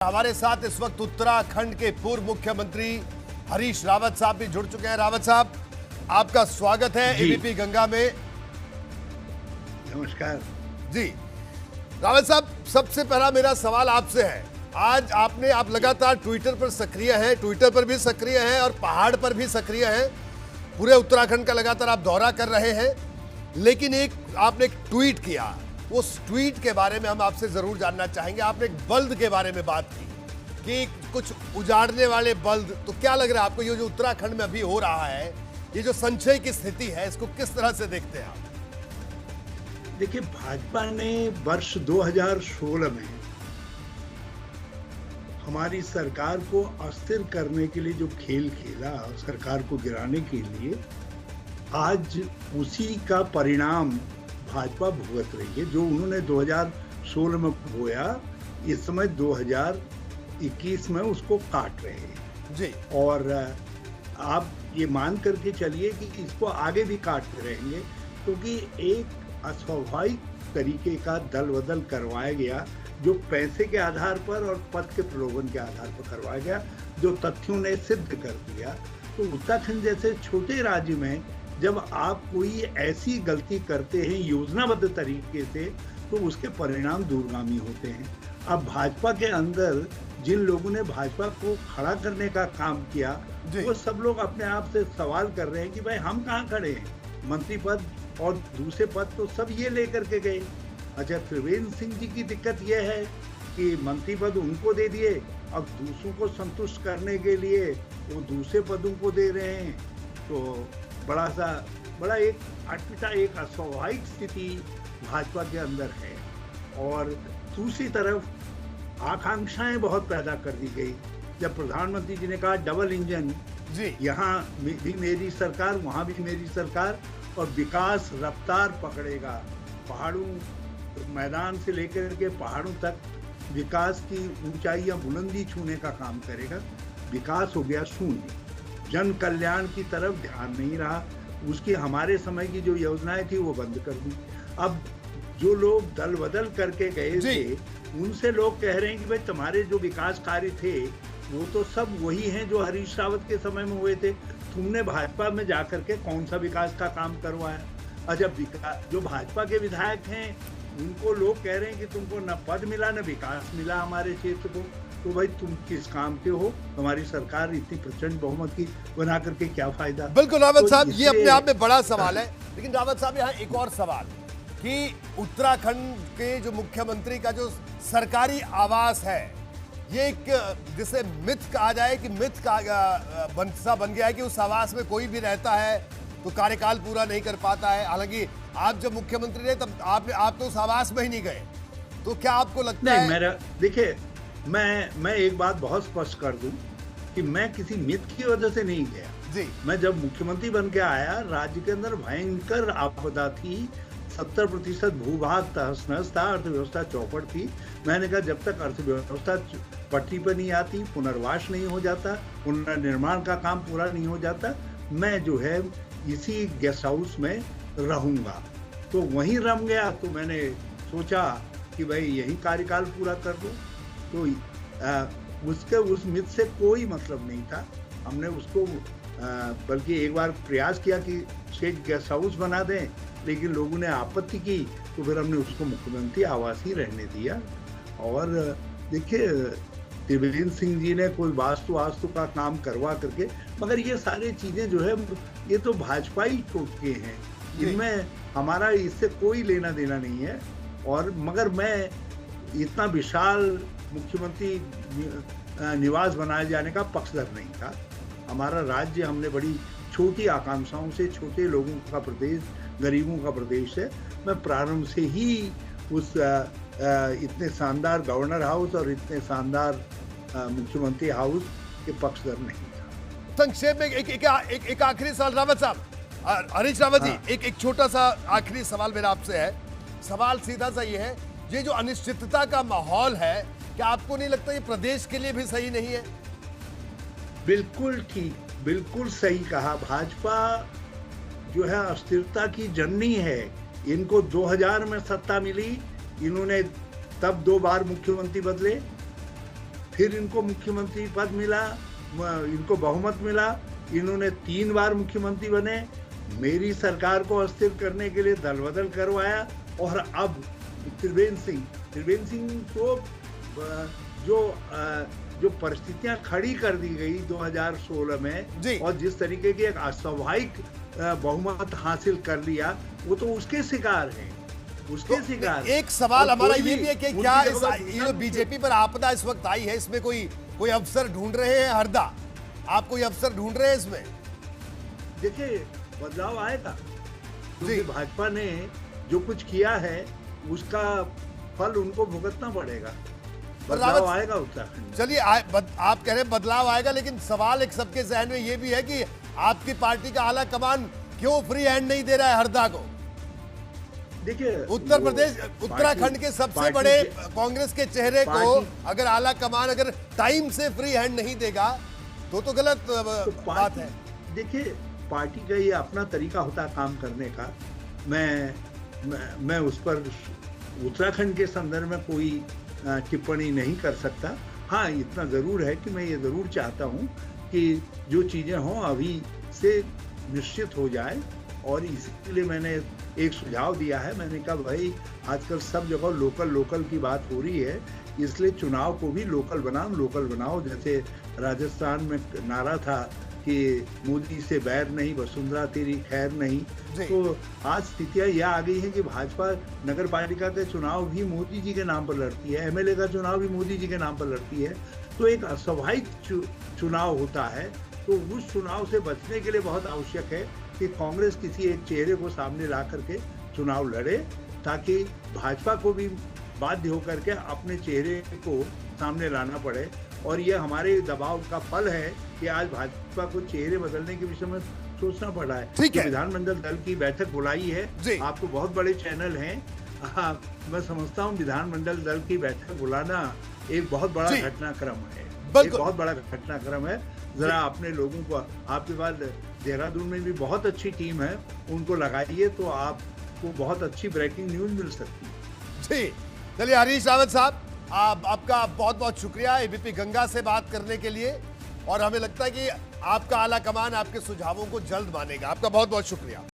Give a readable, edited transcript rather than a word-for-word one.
हमारे साथ इस वक्त उत्तराखंड के पूर्व मुख्यमंत्री हरीश रावत साहब भी जुड़ चुके हैं। रावत साहब, आपका स्वागत है एबीपी गंगा में। नमस्कार जी रावत साहब, सबसे पहला मेरा सवाल आपसे है। आज आप लगातार ट्विटर पर सक्रिय हैं, ट्विटर पर भी सक्रिय हैं और पहाड़ पर भी सक्रिय हैं। पूरे उत्तराखंड का लगातार आप दौरा कर रहे हैं, लेकिन आपने एक ट्वीट किया। उस ट्वीट के बारे में हम आपसे जरूर जानना चाहेंगे। आपने एक बल्द के बारे में बात की कि कुछ उजाड़ने वाले बल्द, तो क्या लग रहा है आपको ये जो उत्तराखंड में अभी हो रहा है, ये जो संशय की स्थिति है, इसको किस तरह से देखते हैं आप? देखिए, भाजपा ने वर्ष 2016 में हमारी सरकार को अस्थिर करने के लिए जो खेल खेला, सरकार को गिराने के लिए, आज उसी का परिणाम भाजपा भुगत रही है। जो उन्होंने 2016 में बोया, इस समय 2021 में उसको काट रहे हैं जी। और आप ये मान करके चलिए कि इसको आगे भी काटते रहेंगे, क्योंकि एक अस्वाभाविक तरीके का दल बदल करवाया गया, जो पैसे के आधार पर और पद के प्रलोभन के आधार पर करवाया गया, जो तथ्यों ने सिद्ध कर दिया। तो उत्तराखंड जैसे छोटे राज्य में जब आप कोई ऐसी गलती करते हैं योजनाबद्ध तरीके से, तो उसके परिणाम दूरगामी होते हैं। अब भाजपा के अंदर जिन लोगों ने भाजपा को खड़ा करने का काम किया, वो सब लोग अपने आप से सवाल कर रहे हैं कि भाई हम कहाँ खड़े हैं। मंत्री पद और दूसरे पद तो सब ये लेकर के गए। अच्छा, त्रिवेंद्र सिंह जी की दिक्कत यह है कि मंत्री पद उनको दे दिए, अब दूसरों को संतुष्ट करने के लिए वो दूसरे पदों को दे रहे हैं। तो बड़ा एक अटपटा, एक अस्वाभाविक स्थिति भाजपा के अंदर है। और दूसरी तरफ आकांक्षाएं बहुत पैदा कर दी गई। जब प्रधानमंत्री जी ने कहा डबल इंजन जी, यहाँ भी मेरी सरकार, वहाँ भी मेरी सरकार, और विकास रफ्तार पकड़ेगा, पहाड़ों मैदान से लेकर के पहाड़ों तक विकास की ऊंचाइयां बुलंदी छूने का काम करेगा। विकास हो गया शून्य, जन कल्याण की तरफ ध्यान नहीं रहा। उसकी हमारे समय की जो योजनाएं थी वो बंद कर दी। अब जो लोग दल बदल करके गए थे, उनसे लोग कह रहे हैं कि भाई तुम्हारे जो विकास कार्य थे वो तो सब वही हैं जो हरीश रावत के समय में हुए थे। तुमने भाजपा में जाकर के कौन सा विकास का काम करवाया? अच्छा, जो भाजपा के विधायक हैं उनको लोग कह रहे हैं कि तुमको न पद मिला न विकास मिला हमारे क्षेत्र को, तो भाई तुम किस काम के हो? हमारी सरकार इतनी प्रचंड बहुमत की बना करके क्या फायदा? बिल्कुल रावत साहब, ये अपने आप में बड़ा सवाल है। लेकिन रावत साहब, यहाँ एक और सवाल कि उत्तराखंड के जो मुख्यमंत्री का जो सरकारी आवास है, ये एक जिसे मिथ कहा जाए कि मिथ का सा बन गया है कि उस आवास में कोई भी रहता है तो कार्यकाल पूरा नहीं कर पाता है। हालांकि आप जब मुख्यमंत्री रहे तब आप तो उस आवास में ही नहीं गए, तो क्या आपको लगता है? मेरा देखिए, मैं एक बात बहुत स्पष्ट कर दूं कि मैं किसी मिथ की वजह से नहीं गया जी। मैं जब मुख्यमंत्री बन के आया, राज्य के अंदर भयंकर आपदा थी, 70% भूभाग तहस-नहस था, अर्थव्यवस्था चौपट थी। मैंने कहा जब तक अर्थव्यवस्था पटरी पर नहीं आती, पुनर्वास नहीं हो जाता, पुनर्निर्माण का काम पूरा नहीं हो जाता, मैं जो है इसी गेस्ट हाउस में रहूंगा। तो वहीं रम गया। तो मैंने सोचा कि भाई यही कार्यकाल पूरा कर दूं। तो उस मिथ से कोई मतलब नहीं था। हमने उसको बल्कि एक बार प्रयास किया कि स्टेट गेस्ट हाउस बना दें, लेकिन लोगों ने आपत्ति की, तो फिर हमने उसको मुख्यमंत्री आवास ही रहने दिया। और देखिए, त्रिवेंद्र सिंह जी ने कोई वास्तु का काम करके, मगर ये सारी चीजें जो है ये तो भाजपाई टोटके हैं, इनमें हमारा इससे कोई लेना देना नहीं है। और मगर मैं इतना विशाल मुख्यमंत्री निवास बनाए जाने का पक्षधर नहीं था। हमारा राज्य, हमने बड़ी छोटी आकांक्षाओं से, छोटे लोगों का प्रदेश, गरीबों का प्रदेश है। मैं प्रारंभ से ही उस इतने शानदार गवर्नर हाउस और इतने शानदार मुख्यमंत्री हाउस के पक्षधर नहीं था। संक्षेप में एक आखिरी सवाल रावत साहब, हरीश रावत जी, एक छोटा सा आखिरी सवाल मेरा आपसे है। सवाल सीधा सा ये है, ये जो अनिश्चितता का माहौल है, क्या आपको नहीं लगता ये प्रदेश के लिए भी सही नहीं है? बिल्कुल ठीक, बिल्कुल सही कहा। भाजपा जो है अस्थिरता की जननी है। इनको 2000 में सत्ता मिली, इन्होंने तब 2 बार मुख्यमंत्री बदले, फिर इनको मुख्यमंत्री पद मिला, इनको बहुमत मिला, इन्होंने 3 बार मुख्यमंत्री बने, मेरी सरकार को अस्थिर करने के लिए दल बदल करवाया, और अब त्रिवेंद्र सिंह को जो परिस्थितियां खड़ी कर दी गई 2016 में, और जिस तरीके की एक अस्वाभाविक बहुमत हासिल कर लिया, वो तो उसके शिकार हैं, उसके शिकार। एक सवाल हमारा ये भी है कि क्या ये जो बीजेपी पर आपदा इस वक्त आई है, इसमें कोई अफसर ढूंढ रहे हैं? हरदा, आप कोई अफसर ढूंढ रहे हैं इसमें? देखिए, बदलाव आएगा, क्योंकि भाजपा ने जो कुछ किया है उसका फल उनको भुगतना पड़ेगा। बदलाव आएगा उत्तराखंड। चलिए, आप कह रहे हैं बदलाव आएगा, लेकिन सवाल एक सबके जहन में ये भी है कि आपकी पार्टी का आला कमान क्यों फ्री हैंड नहीं दे रहा है हरदा को? देखिए, उत्तर प्रदेश, उत्तराखंड के सबसे बड़े कांग्रेस के चेहरे को अगर आला कमान अगर टाइम से फ्री हैंड नहीं देगा तो गलत बात है। देखिए, पार्टी का ये अपना तरीका होता है काम करने का। मैं उस पर उत्तराखंड के संदर्भ में कोई टिप्पणी नहीं कर सकता। हाँ, इतना ज़रूर है कि मैं ये ज़रूर चाहता हूँ कि जो चीज़ें हों अभी से निश्चित हो जाए, और इसीलिए मैंने एक सुझाव दिया है। मैंने कहा भाई, आजकल सब जगह लोकल की बात हो रही है, इसलिए चुनाव को भी लोकल बनाओ। जैसे राजस्थान में नारा था कि मोदी से बैर नहीं, वसुंधरा तेरी खैर नहीं, तो आज स्थितियां यह आ गई है कि भाजपा नगर पालिका के चुनाव भी मोदी जी के नाम पर लड़ती है, एमएलए का चुनाव भी मोदी जी के नाम पर लड़ती है। तो एक अस्वाभाविक चुनाव होता है, तो उस चुनाव से बचने के लिए बहुत आवश्यक है कि कांग्रेस किसी एक चेहरे को सामने ला करके चुनाव लड़े, ताकि भाजपा को भी बाध्य होकर के अपने चेहरे को सामने लाना पड़े। और ये हमारे दबाव का फल है कि आज भाजपा को चेहरे बदलने के विषय में सोचना पड़ा है। ठीक है, विधानमंडल दल की बैठक बुलाई है, आपको बहुत बड़े चैनल हैं, मैं समझता हूँ विधानमंडल दल की बैठक बुलाना एक बहुत बड़ा घटनाक्रम है, एक बहुत बड़ा घटनाक्रम है। जरा अपने लोगों को, आपके पास देहरादून में भी बहुत अच्छी टीम है, उनको लगाइए तो आपको बहुत अच्छी ब्रेकिंग न्यूज मिल सकती है। जी, चलिए हरीश रावत साहब, आपका बहुत बहुत शुक्रिया एबीपी गंगा से बात करने के लिए, और हमें लगता है कि आपका आला कमान आपके सुझावों को जल्द मानेगा। आपका बहुत बहुत शुक्रिया।